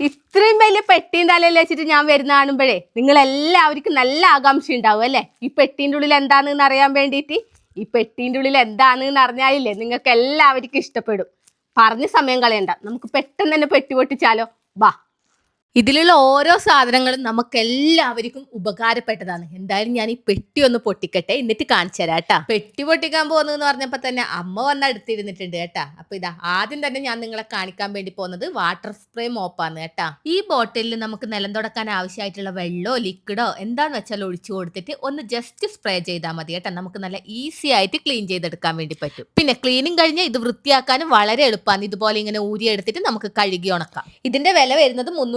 ഇത്രയും വലിയ പെട്ടിയും തലയിൽ വെച്ചിട്ട് ഞാൻ വരുന്ന കാണുമ്പോഴേ നിങ്ങൾ എല്ലാവർക്കും നല്ല ആകാംക്ഷ ഉണ്ടാവും അല്ലേ? ഈ പെട്ടീൻ്റെ ഉള്ളിൽ എന്താണെന്ന് അറിയാൻ വേണ്ടിയിട്ട്. ഈ പെട്ടീൻ്റെ ഉള്ളിൽ എന്താണെന്ന് അറിഞ്ഞാലില്ലേ നിങ്ങൾക്ക് എല്ലാവർക്കും ഇഷ്ടപ്പെടും. പറഞ്ഞ സമയം കളയണ്ട, നമുക്ക് പെട്ടെന്ന് തന്നെ പെട്ടി പൊട്ടിച്ചാലോ? വാ. ഇതിലുള്ള ഓരോ സാധനങ്ങളും നമുക്ക് എല്ലാവർക്കും ഉപകാരപ്പെട്ടതാണ്. എന്തായാലും ഞാൻ ഈ പെട്ടി ഒന്ന് പൊട്ടിക്കട്ടെ, എന്നിട്ട് കാണിച്ചു തരാം കേട്ടാ. പെട്ടി പൊട്ടിക്കാൻ പോകുന്നതെന്ന് പറഞ്ഞപ്പോ തന്നെ അമ്മ വന്ന് അടുത്തിരുന്നിട്ടുണ്ട് കേട്ടാ. അപ്പൊ ഇതാ ആദ്യം തന്നെ ഞാൻ നിങ്ങളെ കാണിക്കാൻ വേണ്ടി പോകുന്നത് വാട്ടർ സ്പ്രേ മോപ്പാണ് കേട്ടാ. ഈ ബോട്ടിലിൽ നമുക്ക് നിലം തുടക്കാൻ ആവശ്യമായിട്ടുള്ള വെള്ളമോ ലിക്വിഡോ എന്താന്ന് വെച്ചാൽ ഒഴിച്ചു കൊടുത്തിട്ട് ഒന്ന് ജസ്റ്റ് സ്പ്രേ ചെയ്താൽ മതി കേട്ടാ. നമുക്ക് നല്ല ഈസി ആയിട്ട് ക്ലീൻ ചെയ്തെടുക്കാൻ വേണ്ടി പറ്റും. പിന്നെ ക്ലീനിങ് കഴിഞ്ഞാൽ ഇത് വൃത്തിയാക്കാനും വളരെ എളുപ്പമാണ്. ഇതുപോലെ ഇങ്ങനെ ഊരിയെടുത്തിട്ട് നമുക്ക് കഴുകി ഉണക്കാം. ഇതിന്റെ വില വരുന്നത്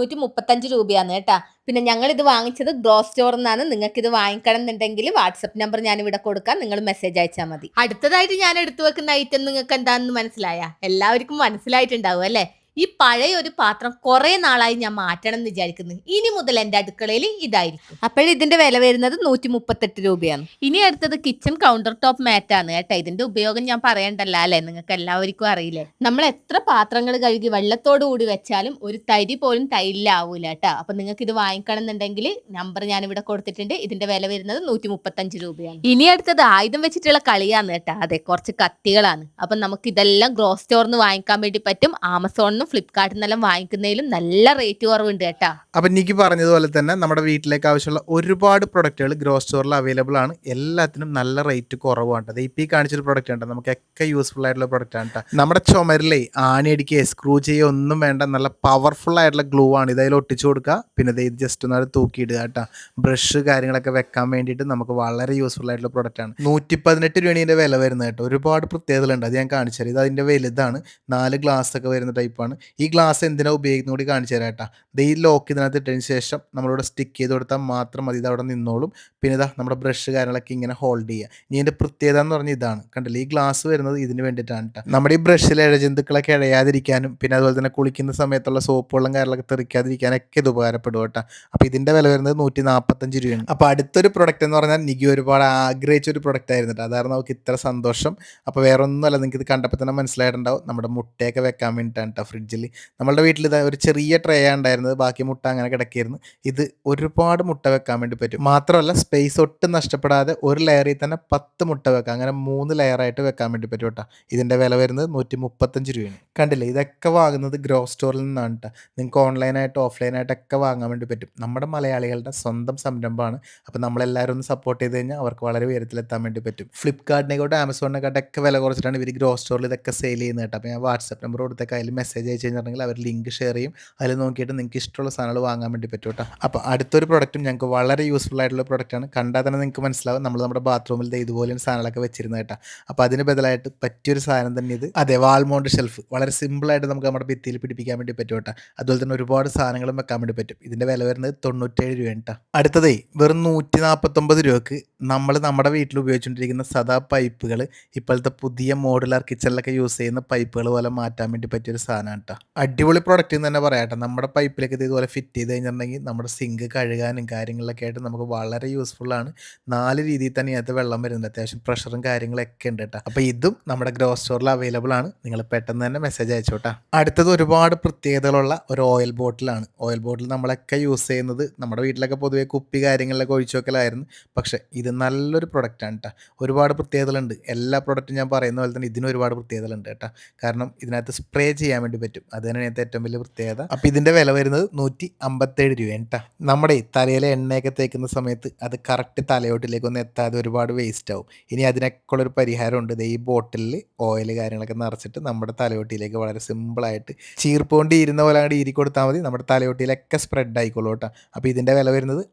335 രൂപയാണ് കേട്ടാ. പിന്നെ ഞങ്ങൾ ഇത് വാങ്ങിച്ചത് ഗ്രോ സ്റ്റോറിൽ നിന്നാണ്. നിങ്ങൾക്ക് ഇത് വാങ്ങിക്കണം എന്നുണ്ടെങ്കിൽ വാട്സപ്പ് നമ്പർ ഞാൻ ഇവിടെ കൊടുക്കാം, നിങ്ങൾ മെസ്സേജ് അയച്ചാൽ മതി. അടുത്തതായിട്ട് ഞാൻ എടുത്തു വെക്കുന്ന ഐറ്റം നിങ്ങൾക്ക് എന്താണെന്ന് മനസ്സിലായ? എല്ലാവർക്കും മനസ്സിലായിട്ടുണ്ടാവും അല്ലേ? ഈ പഴയ ഒരു പാത്രം കുറെ നാളായി ഞാൻ മാറ്റണം എന്ന് വിചാരിക്കുന്നു. ഇനി മുതൽ എന്റെ അടുക്കളയിൽ ഇതായിരിക്കും. അപ്പോഴിതിന്റെ വില വരുന്നത് 138 രൂപയാണ്. ഇനി അടുത്തത് കിച്ചൺ കൗണ്ടർ ടോപ്പ് മാറ്റാണ് കേട്ടോ. ഇതിന്റെ ഉപയോഗം ഞാൻ പറയണ്ടല്ലോ അല്ലെ, നിങ്ങൾക്ക് എല്ലാവർക്കും അറിയില്ലേ. നമ്മൾ എത്ര പാത്രങ്ങൾ കഴുകി വെള്ളത്തോട് കൂടി വെച്ചാലും ഒരു തരി പോലും ടൈലിലാവൂല കേട്ടോ. അപ്പൊ നിങ്ങൾക്ക് ഇത് വാങ്ങിക്കണം എന്നുണ്ടെങ്കിൽ നമ്പർ ഞാൻ ഇവിടെ കൊടുത്തിട്ടുണ്ട്. ഇതിന്റെ വില വരുന്നത് 135 രൂപയാണ്. ഇനി അടുത്തത് ആയുധം വെച്ചിട്ടുള്ള കളിയാണ് കേട്ടോ. അതെ, കുറച്ച് കത്തികളാണ്. അപ്പൊ നമുക്ക് ഇതെല്ലാം ഗ്രോ സ്റ്റോറിന് വാങ്ങിക്കാൻ വേണ്ടി പറ്റും. ആമസോണിനും ഫ്ലിപ്കാർട്ടിൽ നിന്നെല്ലാം വാങ്ങിക്കുന്നതിലും നല്ല റേറ്റ് കുറവുണ്ട് കേട്ടാ. അപ്പം എനിക്ക് പറഞ്ഞതുപോലെ തന്നെ നമ്മുടെ വീട്ടിലേക്ക് ആവശ്യമുള്ള ഒരുപാട് പ്രൊഡക്റ്റുകൾ ഗ്രോ സ്റ്റോറിൽ അവൈലബിൾ ആണ്. എല്ലാത്തിനും നല്ല റേറ്റ് കുറവാണ്. അത് ഇപ്പോൾ ഈ കാണിച്ചൊരു പ്രൊഡക്റ്റ് ഉണ്ട്, നമുക്കൊക്കെ യൂസ്ഫുൾ ആയിട്ടുള്ള പ്രൊഡക്റ്റ് ആണ് കേട്ടോ. നമ്മുടെ ചുമരിലേ ആണി അടിക്കുക സ്ക്രൂ ചെയ്യുക ഒന്നും വേണ്ട, നല്ല പവർഫുൾ ആയിട്ടുള്ള ഗ്ലൂ ആണ്. ഇതതിൽ ഒട്ടിച്ചു കൊടുക്കുക, പിന്നെ ഇത് ജസ്റ്റ് ഒന്ന് തൂക്കിയിടുക കേട്ടോ. ബ്രഷ് കാര്യങ്ങളൊക്കെ വെക്കാൻ വേണ്ടിയിട്ട് നമുക്ക് വളരെ യൂസ്ഫുൾ ആയിട്ടുള്ള പ്രൊഡക്റ്റ് ആണ്. 118 രൂപയാണ് ഇതിൻ്റെ വില വരുന്നത് കേട്ടോ. ഒരുപാട് പ്രത്യേകതകളുണ്ട്, അത് ഞാൻ കാണിച്ചു തരാം. ഇത് അതിൻ്റെ വലുതാണ്, 4 ഗ്ലാസ് ഒക്കെ വരുന്ന ടൈപ്പാണ്. ഈ ഗ്ലാസ് എന്തിനാണ് ഉപയോഗിക്കുന്ന കൂടി കാണിച്ചു തരാം കേട്ടോ. ഈ ലോക്ക് ഇതിനകത്ത് ഇട്ടതിന് ശേഷം നമ്മളിവിടെ സ്റ്റിക്ക് ചെയ്ത് കൊടുത്താൽ മാത്രം മതി, ഇത് അവിടെ നിന്നോളും. പിന്നെ ഇതാ നമ്മുടെ ബ്രഷ് കാര്യങ്ങളൊക്കെ ഇങ്ങനെ ഹോൾഡ് ചെയ്യുക. ഇനി ഇതിൻ്റെ പ്രത്യേകത എന്ന് പറഞ്ഞാൽ ഇതാണ്, കണ്ടില്ലേ? ഈ ഗ്ലാസ് വരുന്നത് ഇതിന് വേണ്ടിയിട്ടാണ് കേട്ടോ. നമ്മുടെ ഈ ബ്രഷിൽ ഇഴജന്തുക്കളൊക്കെ ഇഴയാതിരിക്കാനും പിന്നെ അതുപോലെ തന്നെ കുളിക്കുന്ന സമയത്തുള്ള സോപ്പ് വെള്ളം കാര്യങ്ങളൊക്കെ തെറിക്കാതിരിക്കാനൊക്കെ ഇത് ഉപകാരപ്പെടും കേട്ടോ. അപ്പോൾ ഇതിൻ്റെ വില വരുന്നത് 145 രൂപയാണ്. അപ്പോൾ അടുത്തൊരു പ്രൊഡക്റ്റ് എന്ന് പറഞ്ഞാൽ നിക്ക് ഒരുപാട് ആഗ്രഹിച്ച ഒരു പ്രൊഡക്റ്റ് ആയിരുന്നു കേട്ടോ. അതായിരുന്നു നമുക്ക് ഇത്ര സന്തോഷം. അപ്പോൾ വേറെ ഒന്നുമല്ല, നിങ്ങൾക്ക് ഇത് കണ്ടപ്പോൾ തന്നെ മനസ്സിലായിട്ടുണ്ടാവും, നമ്മുടെ മുട്ടയൊക്കെ വെക്കാൻ വേണ്ടിയിട്ടാണ് കേട്ടോ. ഫ്രിഡ്ജിൽ നമ്മളുടെ വീട്ടിൽ ഇതാ ഒരു ചെറിയ ട്രേ ഉണ്ടായിരുന്നത്, ബാക്കി മുട്ട അങ്ങനെ കിടക്കിയിരുന്നു. ഇത് ഒരുപാട് മുട്ട വെക്കാൻ വേണ്ടി പറ്റും. മാത്രമല്ല സ്പേസ് ഒട്ടും നഷ്ടപ്പെടാതെ ഒരു ലെയറിൽ തന്നെ 10 മുട്ട വെക്കാം. അങ്ങനെ 3 ലെയറായിട്ട് വെക്കാൻ വേണ്ടി പറ്റും കേട്ടോ. ഇതിൻ്റെ വില വരുന്നത് 135 രൂപയാണ്. കണ്ടില്ലേ? ഇതൊക്കെ വാങ്ങുന്നത് ഗ്രോ സ്റ്റോറിൽ നിന്നാണ് കേട്ടോ. നിങ്ങൾക്ക് ഓൺലൈനായിട്ട് ഓഫ്ലൈനായിട്ടൊക്കെ വാങ്ങാൻ വേണ്ടി പറ്റും. നമ്മുടെ മലയാളികളുടെ സ്വന്തം സംരംഭമാണ്. അപ്പോൾ നമ്മളെല്ലാവരും ഒന്ന് സപ്പോർട്ട് ചെയ്ത് കഴിഞ്ഞാൽ അവർക്ക് വളരെ ഉയരത്തിലെത്താൻ വേണ്ടി പറ്റും. ഫ്ലിപ്കാർട്ടിനെക്കാട്ടും ആമസോണിനെക്കാട്ടൊക്കെ വില കുറച്ചിട്ടാണ് ഇവർ ഗ്രോ സ്റ്റോറിൽ ഇതൊക്കെ സെയിൽ ചെയ്യുന്നത് കേട്ടോ. അപ്പോൾ ഞാൻ വാട്സപ്പ് നമ്പർ കൊടുത്തേക്ക്, അതിൽ മെസ്സേജ് അയച്ചു കഴിഞ്ഞിട്ടുണ്ടെങ്കിൽ അവർ ലിങ്ക് ഷെയർ ചെയ്യും. അതിൽ നോക്കിയിട്ട് നിങ്ങൾക്ക് ഇഷ്ടമുള്ള സാധനങ്ങൾ വാങ്ങാൻ വേണ്ടി പറ്റും കേട്ടോ. അപ്പോൾ അടുത്തൊരു പ്രൊഡക്റ്റും ഞങ്ങൾക്ക് വളരെ യൂസ്ഫുൾ ആയിട്ടുള്ള പ്രൊഡക്റ്റാണ്. കണ്ടാൽ തന്നെ നിങ്ങൾക്ക് മനസ്സിലാവും, നമ്മൾ നമ്മുടെ ബാത്റൂമിൽ ഇതുപോലെയും സാധനങ്ങളൊക്കെ വെച്ചിരുന്നത് കേട്ടോ. അപ്പോൾ അതിന് ബദലായിട്ട് പറ്റിയൊരു സാധനം തന്നെ ഇത്. അതെ, വാൾമൗണ്ട് ഷെൽഫ് വളരെ സിമ്പിളായിട്ട് നമുക്ക് നമ്മുടെ ഭിത്തിയിൽ പിടിപ്പിക്കാൻ വേണ്ടി പറ്റും കേട്ടോ. അതുപോലെ തന്നെ ഒരുപാട് സാധനങ്ങളും വെക്കാൻ വേണ്ടി പറ്റും. ഇതിൻ്റെ വില വരുന്നത് 97 രൂപയാണ് കേട്ടോ. അടുത്തതേ വെറും 149 രൂപക്ക് നമ്മൾ നമ്മുടെ വീട്ടിൽ ഉപയോഗിച്ചുകൊണ്ടിരിക്കുന്ന സദാ പൈപ്പുകൾ ഇപ്പോഴത്തെ പുതിയ മോഡുലാർ കിച്ചണിലൊക്കെ യൂസ് ചെയ്യുന്ന പൈപ്പുകൾ പോലെ മാറ്റാൻ വേണ്ടി പറ്റിയൊരു സാധനമാണ് കേട്ടോ. അടിപൊളി പ്രൊഡക്റ്റ് എന്ന് തന്നെ പറയാട്ടെ. നമ്മുടെ പൈപ്പിലേക്ക് ഇതുപോലെ ഫിറ്റ് ചെയ്ത് കഴിഞ്ഞിട്ടുണ്ടെങ്കിൽ നമ്മുടെ സിങ്ക് കഴുകാനും കാര്യങ്ങളിലൊക്കെ ആയിട്ട് നമുക്ക് വളരെ യൂസ്ഫുള്ളാണ്. 4 രീതിയിൽ തന്നെ ഇതിനകത്ത് വെള്ളം വരുന്നുണ്ട്, അത്യാവശ്യം പ്രഷറും കാര്യങ്ങളൊക്കെ ഉണ്ട് കേട്ടോ. അപ്പോൾ ഇതും നമ്മുടെ ഗ്രോ സ്റ്റോറിൽ അവൈലബിൾ ആണ്. നിങ്ങൾ പെട്ടെന്ന് തന്നെ മെസ്സേജ് അയച്ചോട്ടാ. അടുത്തത് ഒരുപാട് പ്രത്യേകതകളുള്ള ഒരു ഓയിൽ ബോട്ടിലാണ്. ഓയിൽ ബോട്ടിൽ നമ്മളൊക്കെ യൂസ് ചെയ്യുന്നത് നമ്മുടെ വീട്ടിലൊക്കെ പൊതുവെ കുപ്പി കാര്യങ്ങളിലൊക്കെ ഒഴിച്ചു വെക്കലായിരുന്നു. പക്ഷേ ഇത് നല്ലൊരു പ്രൊഡക്റ്റാണ് കേട്ടോ. ഒരുപാട് പ്രത്യേകതകളുണ്ട്. എല്ലാ പ്രൊഡക്റ്റും ഞാൻ പറയുന്ന പോലെ തന്നെ ഇതിന് ഒരുപാട് പ്രത്യേകതകളുണ്ട് കേട്ടോ. കാരണം ഇതിനകത്ത് സ്പ്രേ ചെയ്യാൻ വേണ്ടി പറ്റും, അത് തന്നെയാണ് ഏറ്റവും വലിയ പ്രത്യേകത. അപ്പോൾ ഇതിൻ്റെ വില വരുന്നത് 157 രൂപയാണ് കേട്ടോ. നമ്മുടെ തലയിലെ എണ്ണയൊക്കെ തേക്കുന്ന സമയത്ത് അത് കറക്റ്റ് തലയോട്ടിലേക്കൊന്നും എത്താതെ ഒരുപാട് വേസ്റ്റ് ആവും. ഇനി അതിനൊക്കെ ഉള്ളൊരു പരിഹാരമുണ്ട്. ഈ ബോട്ടിലിൽ ഓയിൽ കാര്യങ്ങളൊക്കെ നിറച്ചിട്ട് നമ്മുടെ തലയോട്ടിയിലേക്ക് വളരെ സിമ്പിളായിട്ട് ചീർപ്പ് കൊണ്ട് ഇരുന്ന പോലെ അങ്ങോട്ട് ഈരി കൊടുത്താൽ മതി, നമ്മുടെ തലയോട്ടിയിലൊക്കെ സ്പ്രെഡ് ആയിക്കോളൂ കേട്ടോ. അപ്പോൾ ഇതിൻ്റെ വില വരുന്നത്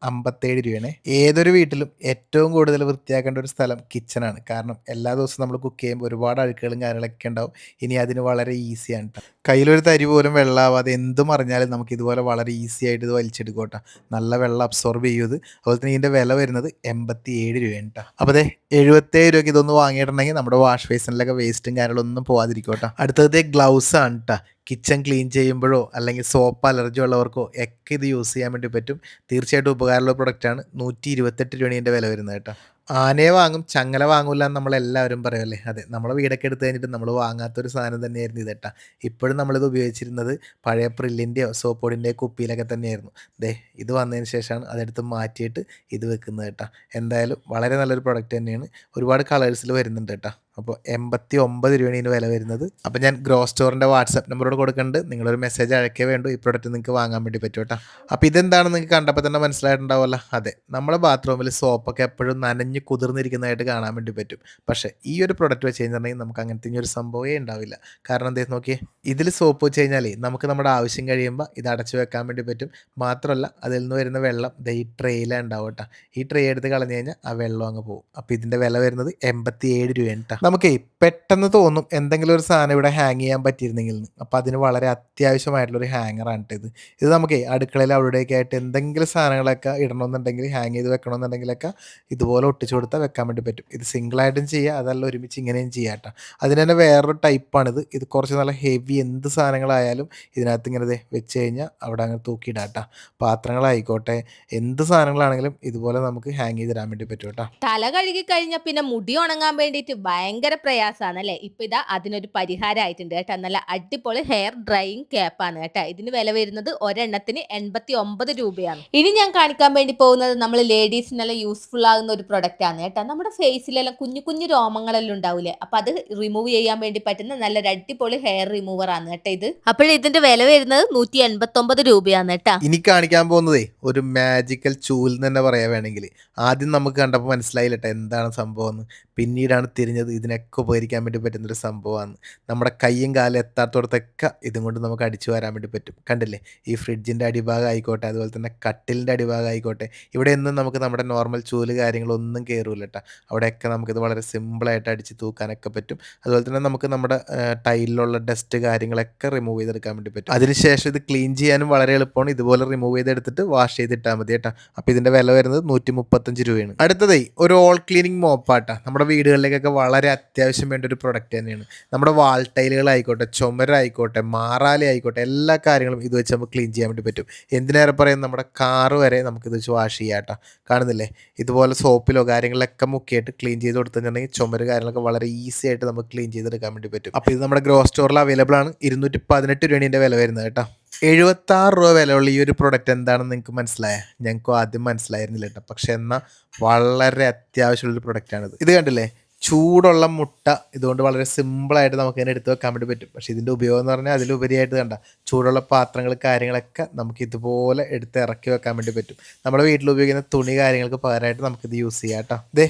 57 രൂപയാണ്. ഏതൊരു വീട്ടിലും ഏറ്റവും കൂടുതൽ വൃത്തിയാക്കേണ്ട ഒരു സ്ഥലം കിച്ചണാണ്. കാരണം എല്ലാ ദിവസവും നമ്മൾ കുക്ക് ചെയ്യുമ്പോൾ ഒരുപാട് അഴുക്കുകളും കാര്യങ്ങളൊക്കെ ഉണ്ടാവും. ഇനി അതിന് വളരെ ഈസിയാണ് കേട്ടോ. കയ്യിലൊരു തരി പോലും വെള്ളമാവാതെ എന്തും അറിഞ്ഞാലും നമുക്ക് ഇതുപോലെ വളരെ ഈസി ആയിട്ട് ഇത് വലിച്ചെടുക്കും കേട്ടോ. നല്ല വെള്ളം അബ്സോർബ് ചെയ്യും. അതുപോലെ തന്നെ ഇതിൻ്റെ വില വരുന്നത് 87 രൂപയാണ് കേട്ടോ. അപ്പോൾ അതെ 77 രൂപയ്ക്ക് ഇതൊന്ന് വാങ്ങിയിട്ടുണ്ടെങ്കിൽ നമ്മുടെ വാഷ് ബേസിനിലൊക്കെ വേസ്റ്റും കാര്യങ്ങളൊന്നും പോകാതിരിക്കും കേട്ടോ. അടുത്തത് ഗ്ലൗസ് ആണ് കേട്ടോ. കിച്ചൺ ക്ലീൻ ചെയ്യുമ്പോഴോ അല്ലെങ്കിൽ സോപ്പ് അലർജി ഉള്ളവർക്കോ ഒക്കെ ഇത് യൂസ് ചെയ്യാൻ വേണ്ടി പറ്റും. തീർച്ചയായിട്ടും ഉപകാരമുള്ള പ്രൊഡക്റ്റാണ്. 128 രൂപയാണ് ഇതിൻ്റെ വില വരുന്നത് കേട്ടോ. ആനയെ വാങ്ങും ചങ്ങല വാങ്ങൂല എന്ന് നമ്മളെല്ലാവരും പറയുമല്ലേ. അതെ, നമ്മളെ വീടൊക്കെ എടുത്തു കഴിഞ്ഞിട്ട് നമ്മൾ വാങ്ങാത്തൊരു സാധനം തന്നെയായിരുന്നു ഇതേട്ടാ. ഇപ്പോഴും നമ്മളിത് ഉപയോഗിച്ചിരുന്നത് പഴയ പ്രില്ലിൻ്റെയോ സോപ്പ് പൊടിൻ്റെയോ കുപ്പിയിലൊക്കെ തന്നെയായിരുന്നു. ദേ ഇത് വന്നതിന് ശേഷമാണ് അതെടുത്ത് മാറ്റിയിട്ട് ഇത് വെക്കുന്നത് കേട്ടോ. എന്തായാലും വളരെ നല്ലൊരു പ്രൊഡക്റ്റ് തന്നെയാണ്. ഒരുപാട് കളേഴ്സിൽ വരുന്നുണ്ട് കേട്ടോ. അപ്പോൾ 89 രൂപയാണ് ഇതിന് വില വരുന്നത്. അപ്പോൾ ഞാൻ ഗ്രോ സ്റ്റോറിൻ്റെ വാട്സാപ്പ് നമ്പറോട് കൊടുക്കുന്നുണ്ട്. നിങ്ങളൊരു മെസ്സേജ് അയക്കേ വേണ്ടൂ, ഈ പ്രൊഡക്റ്റ് നിങ്ങൾക്ക് വാങ്ങാൻ വേണ്ടി പറ്റും കേട്ടോ. അപ്പോൾ ഇതെന്താണെന്ന് നിങ്ങൾക്ക് കണ്ടപ്പോൾ തന്നെ മനസ്സിലായിട്ടുണ്ടാവുമല്ലോ. അതെ, നമ്മുടെ ബാത്റൂമിൽ സോപ്പൊക്കെ എപ്പോഴും നനഞ്ഞ് കുതിർന്നിരിക്കുന്നതായിട്ട് കാണാൻ വേണ്ടി പറ്റും. പക്ഷേ ഈ ഒരു പ്രൊഡക്റ്റ് വെച്ച് കഴിഞ്ഞിട്ടുണ്ടെങ്കിൽ നമുക്ക് അങ്ങനത്തെ ഒരു സംഭവമേ ഉണ്ടാവില്ല. കാരണം എന്താ നോക്കിയേ, ഇതിൽ സോപ്പ് വെച്ച് കഴിഞ്ഞാൽ നമുക്ക് നമ്മുടെ ആവശ്യം കഴിയുമ്പോൾ ഇത് അടച്ചു വെക്കാൻ വേണ്ടി പറ്റും. മാത്രമല്ല അതിൽ നിന്ന് വരുന്ന വെള്ളം ഈ ട്രേയിലാണ് ഉണ്ടാവും കേട്ടോ. ഈ ട്രേ എടുത്ത് കളഞ്ഞു കഴിഞ്ഞാൽ ആ വെള്ളം അങ്ങ് പോകും. അപ്പോൾ ഇതിൻ്റെ വില വരുന്നത് 87 രൂപയാണ് കേട്ടോ. നമുക്കേ പെട്ടെന്ന് തോന്നും എന്തെങ്കിലും ഒരു സാധനം ഇവിടെ ഹാങ് ചെയ്യാൻ പറ്റിയിരുന്നെങ്കിൽ എന്ന്. അപ്പോൾ അതിന് വളരെ അത്യാവശ്യമായിട്ടുള്ളൊരു ഹാങ്ങറാണ് ഇത്. ഇത് നമുക്കേ അടുക്കളയിൽ അവിടെയൊക്കെ ആയിട്ട് എന്തെങ്കിലും സാധനങ്ങളൊക്കെ ഇടണമെന്നുണ്ടെങ്കിൽ ഹാങ് ചെയ്ത് വെക്കണമെന്നുണ്ടെങ്കിലൊക്കെ ഇതുപോലെ ഒട്ടിച്ചു കൊടുത്താൽ വെക്കാൻ വേണ്ടി പറ്റും. ഇത് സിംഗിളായിട്ടും ചെയ്യുക, അതല്ല ഒരുമിച്ച് ഇങ്ങനെയും ചെയ്യാം കേട്ടോ. അതിന് തന്നെ വേറൊരു ടൈപ്പാണിത്. ഇത് കുറച്ച് നല്ല ഹെവി എന്ത് സാധനങ്ങളായാലും ഇതിനകത്ത് ഇങ്ങനെ വെച്ച് കഴിഞ്ഞാൽ അവിടെ അങ്ങനെ തൂക്കിയിടാം കേട്ടോ. പാത്രങ്ങളായിക്കോട്ടെ എന്ത് സാധനങ്ങളാണെങ്കിലും ഇതുപോലെ നമുക്ക് ഹാങ് ചെയ്തിടാൻ വേണ്ടി പറ്റും കേട്ടോ. തല കഴുകി കഴിഞ്ഞാൽ പിന്നെ മുടി ഉണങ്ങാൻ വേണ്ടിയിട്ട് ഭയങ്കര പ്രയാസമാണ് അല്ലേ. ഇപ്പൊ ഇതാ അതിനൊരു പരിഹാരമായിട്ടുണ്ട് കേട്ടോ. നല്ല അടിപൊളി ഹെയർ ഡ്രൈയിങ് ക്യാപ്പാണ് കേട്ടോ. ഇതിന് വില വരുന്നത് ഒരെണ്ണത്തിന് 89 രൂപയാണ്. ഇനി ഞാൻ കാണിക്കാൻ വേണ്ടി പോകുന്നത് നമ്മൾ ലേഡീസിനെല്ലാം യൂസ്ഫുൾ ആകുന്ന ഒരു പ്രൊഡക്റ്റ് ആണ് കേട്ടോ. നമ്മുടെ ഫേസിലെല്ലാം കുഞ്ഞു കുഞ്ഞു രോമങ്ങളെല്ലാം ഉണ്ടാവില്ലേ, അപ്പൊ അത് റിമൂവ് ചെയ്യാൻ വേണ്ടി പറ്റുന്ന നല്ലൊരു അടിപൊളി ഹെയർ റിമൂവർ ആണ് കേട്ടോ ഇത്. അപ്പോൾ ഇതിന്റെ വില വരുന്നത് 189 രൂപയാണ് കേട്ടോ. ഇനി കാണിക്കാൻ പോകുന്നതേ ഒരു മാജിക്കൽ ചൂൽ എന്ന് തന്നെ പറയാൻ വേണമെങ്കിൽ. ആദ്യം നമുക്ക് കണ്ടപ്പോൾ മനസ്സിലായില്ല കേട്ടോ എന്താണ് സംഭവം എന്ന്. പിന്നീടാണ് തിരിഞ്ഞത് ഇതിനൊക്കെ ഉപകരിക്കാൻ വേണ്ടി പറ്റുന്നൊരു സംഭവമാണ്. നമ്മുടെ കയ്യും കാലും എത്താത്തടത്തൊക്കെ ഇതും കൊണ്ട് നമുക്ക് അടിച്ചു വരാൻ വേണ്ടി പറ്റും. കണ്ടില്ലേ, ഈ ഫ്രിഡ്ജിൻ്റെ അടിഭാഗം ആയിക്കോട്ടെ, അതുപോലെ തന്നെ കട്ടിലിൻ്റെ അടിഭാഗം ആയിക്കോട്ടെ, ഇവിടെ ഒന്നും നമുക്ക് നമ്മുടെ നോർമൽ ചൂല് കാര്യങ്ങളൊന്നും കയറൂല കേട്ടോ. അവിടെയൊക്കെ നമുക്കിത് വളരെ സിമ്പിളായിട്ട് അടിച്ച് തൂക്കാനൊക്കെ പറ്റും. അതുപോലെ തന്നെ നമുക്ക് നമ്മുടെ ടൈലിലുള്ള ഡസ്റ്റ് കാര്യങ്ങളൊക്കെ റിമൂവ് ചെയ്തെടുക്കാൻ വേണ്ടി പറ്റും. അതിനുശേഷം ഇത് ക്ലീൻ ചെയ്യാനും വളരെ എളുപ്പമാണ്. ഇതുപോലെ റിമൂവ് ചെയ്തെടുത്തിട്ട് വാഷ് ചെയ്തിട്ടാൽ മതി കേട്ടോ. അപ്പോൾ ഇതിൻ്റെ വില വരുന്നത് 135 രൂപയാണ്. അടുത്തതേ ഒരു ഓൾ ക്ലീനിങ് മോപ്പാട്ടാ. നമ്മുടെ വീടുകളിലേക്കൊക്കെ വളരെ അത്യാവശ്യം വേണ്ട ഒരു പ്രൊഡക്റ്റ് തന്നെയാണ്. നമ്മുടെ വാൾ ടൈലുകളായിക്കോട്ടെ, ചുമരായിക്കോട്ടെ, മാറാല ആയിക്കോട്ടെ, എല്ലാ കാര്യങ്ങളും ഇത് വെച്ച് നമുക്ക് ക്ലീൻ ചെയ്യാൻ വേണ്ടി പറ്റും. എന്തിനേറെ പറയുന്നത് നമ്മുടെ കാറ് വരെ നമുക്കിത് വെച്ച് വാഷ് ചെയ്യാം കേട്ടോ. കാണുന്നില്ലേ, ഇതുപോലെ സോപ്പിലോ കാര്യങ്ങളിലൊക്കെ മുക്കിയിട്ട് ക്ലീൻ ചെയ്ത് കൊടുത്തിട്ടുണ്ടെങ്കിൽ ചുമര് കാര്യങ്ങളൊക്കെ വളരെ ഈസി ആയിട്ട് നമുക്ക് ക്ലീൻ ചെയ്തെടുക്കാൻ വേണ്ടി പറ്റും. അപ്പോൾ ഇത് നമ്മുടെ ഗ്രോ സ്റ്റോറിൽ അവൈലബിൾ ആണ്. 218 രൂപയാണ് ഇതിൻ്റെ വില വരുന്നത് കേട്ടോ. 76 രൂപ വിലയുള്ള ഈ ഒരു പ്രൊഡക്റ്റ് എന്താണെന്ന് നിങ്ങൾക്ക് മനസ്സിലായ? ഞങ്ങൾക്കും ആദ്യം മനസ്സിലായിരുന്നില്ല കേട്ടോ. പക്ഷെ എന്നാൽ വളരെ അത്യാവശ്യമുള്ളൊരു പ്രൊഡക്റ്റാണിത്. ഇത് കണ്ടില്ലേ, ചൂടുള്ള മുട്ട ഇതുകൊണ്ട് വളരെ സിമ്പിളായിട്ട് നമുക്ക് ഇതിനെ എടുത്ത് വെക്കാൻ വേണ്ടി പറ്റും. പക്ഷേ ഇതിൻ്റെ ഉപയോഗം എന്ന് പറഞ്ഞാൽ അതിലുപരിയായിട്ട് കണ്ട ചൂടുള്ള പാത്രങ്ങൾ കാര്യങ്ങളൊക്കെ നമുക്ക് ഇതുപോലെ എടുത്ത് ഇറക്കി വെക്കാൻ വേണ്ടി പറ്റും. നമ്മുടെ വീട്ടിൽ ഉപയോഗിക്കുന്ന തുണി കാര്യങ്ങൾക്ക് പകരമായിട്ട് നമുക്കിത് യൂസ് ചെയ്യാം കേട്ടോ.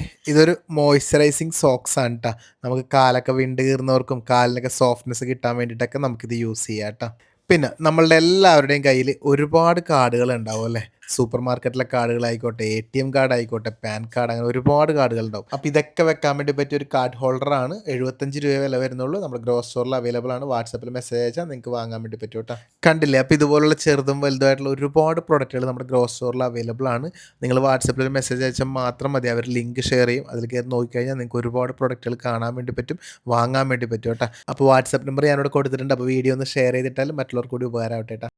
ഇതൊരു മോയ്സ്ചറൈസിങ് സോക്സ് ആണ് കേട്ടോ. നമുക്ക് കാലൊക്കെ വിണ്ട് കീറുന്നവർക്കും കാലിനൊക്കെ സോഫ്റ്റ്നെസ് കിട്ടാൻ വേണ്ടിയിട്ടൊക്കെ നമുക്കിത് യൂസ് ചെയ്യാം കേട്ടോ. പിന്നെ നമ്മളുടെ എല്ലാവരുടെയും കയ്യിൽ ഒരുപാട് കാർഡുകൾ ഉണ്ടാവും അല്ലേ. സൂപ്പർ മാർക്കറ്റിലെ കാർഡുകളായിക്കോട്ടെ, ATM കാർഡ് ആയിക്കോട്ടെ, പാൻ കാർഡ്, അങ്ങനെ ഒരുപാട് കാർഡുകൾ ഉണ്ടാവും. അപ്പോൾ ഇതൊക്കെ വെക്കാൻ വേണ്ടി പറ്റിയ ഒരു കാർഡ് ഹോൾഡറാണ്. 75 രൂപ വില വരുന്നുള്ളൂ. നമ്മുടെ ഗ്രോ സ്റ്റോറിൽ അവൈലബിൾ ആണ്. വാട്സാപ്പിൽ മെസ്സേജ് അയച്ചാൽ നിങ്ങൾക്ക് വാങ്ങാൻ വേണ്ടി പറ്റും കേട്ടോ. കണ്ടില്ലേ, അപ്പോൾ ഇതുപോലുള്ള ചെറുതും വലുതുമായിട്ടുള്ള ഒരുപാട് പ്രൊഡക്റ്റുകൾ നമ്മുടെ ഗ്രോ സ്റ്റോറിൽ അവൈലബിൾ ആണ്. നിങ്ങൾ വാട്സാപ്പിൽ മെസ്സേജ് അയച്ചാൽ മാത്രം മതി. അവർ ലിങ്ക് ഷെയർ ചെയ്യും. അതിൽ കയറി നോക്കിക്കഴിഞ്ഞാൽ നിങ്ങൾക്ക് ഒരുപാട് പ്രൊഡക്റ്റുകൾ കാണാൻ വേണ്ടി പറ്റും, വാങ്ങാൻ വേണ്ടി പറ്റും കേട്ടോ. അപ്പോൾ വാട്സാപ്പ് നമ്പർ ഞാനിവിടെ കൊടുത്തിട്ടുണ്ട്. അപ്പോൾ വീഡിയോ ഒന്ന് ഷെയർ ചെയ്തിട്ടാൽ മറ്റുള്ളവർക്ക് കൂടി ഉപകാരമാവട്ടെ കേട്ടോ.